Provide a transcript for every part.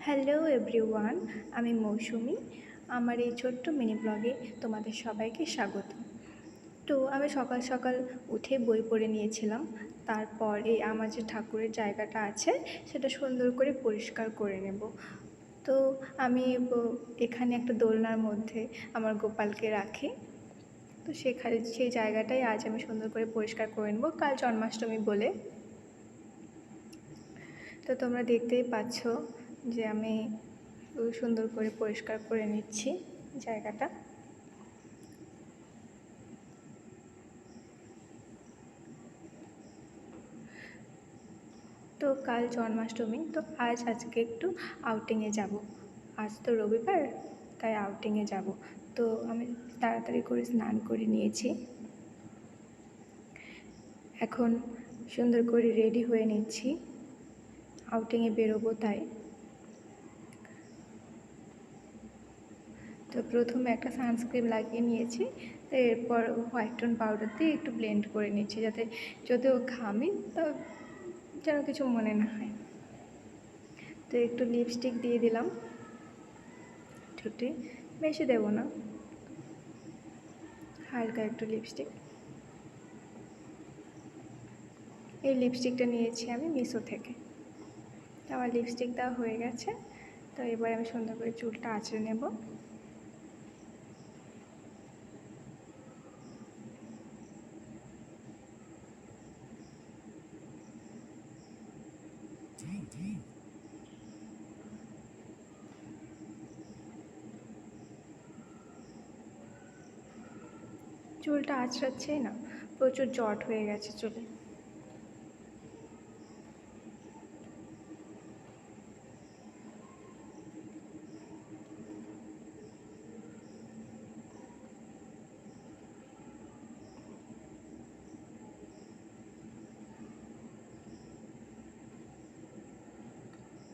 Hello everyone, আমি মৌসুমি। আমার এই ছোট্ট মিনি ব্লগে তোমাদের সবাইকে স্বাগত। তো আমি সকাল সকাল উঠে বই পড়ে নিয়েছিলাম। তারপর আমার যে ঠাকুরের জায়গাটা আছে সেটা সুন্দর করে পরিষ্কার করে নেব। তো আমি এখানে একটা দোলনার মধ্যে আমার গোপালকে রাখি। তো সেই জায়গাটাই আজ আমি সুন্দর করে পরিষ্কার করে নেব, কাল জন্মাষ্টমী বলে। তো তোমরা দেখতেই পাচ্ছ যে আমি সুন্দর করে পরিষ্কার করে নিচ্ছি জায়গাটা। তো কাল জন্মাষ্টমী, তো আজকে একটু আউটিংয়ে যাব। আজ তো রবিবার, তাই আউটিংয়ে যাব। তো আমি তাড়াতাড়ি করে স্নান করে নিয়েছি, এখন সুন্দর করে রেডি হয়ে নিচ্ছি, আউটিংয়ে বেরোবো তাই। তো প্রথমে একটা সানস্ক্রিন লাগিয়ে নিয়েছি, তো এরপর হোয়াইট টোন পাউডার দিয়ে একটু ব্লেন্ড করে নিচ্ছি, যাতে যদিও ঘামি তা যেন কিছু মনে না হয়। তো একটু লিপস্টিক দিয়ে দিলাম ঠোঁটে, বেশি দেবো না, হালকা একটু লিপস্টিক। এই লিপস্টিকটা নিয়েছি আমি মিশো থেকে। তো আমার লিপস্টিক দেওয়া হয়ে গেছে। তো এবার আমি সুন্দর করে চুলটা আঁচড়ে নেব। চুলটা আঁচড়াচ্ছেই না, প্রচুর জট হয়ে গেছে চুলে।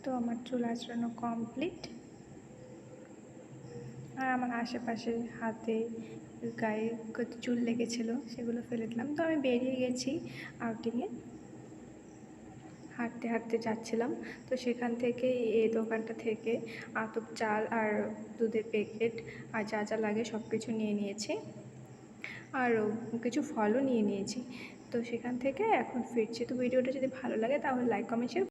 তো আমার চুল আঁচড়ানো কমপ্লিট। আর আমার আশেপাশে হাতে গায়ে কত চুল লেগেছিলো সেগুলো ফেলে দিলাম। তো আমি বেরিয়ে গেছি আউটিংয়ে, হাঁটতে হাঁটতে যাচ্ছিলাম। তো সেখান থেকে এই দোকানটা থেকে আতপ চাল আর দুধের প্যাকেট আর যা যা লাগে সব কিছু নিয়ে নিয়েছি, আর কিছু ফলও নিয়ে নিয়েছি। তো সেখান থেকে এখন ফিরছি। তো ভিডিওটা যদি ভালো লাগে তাহলে লাইক কমেন্ট শেয়ার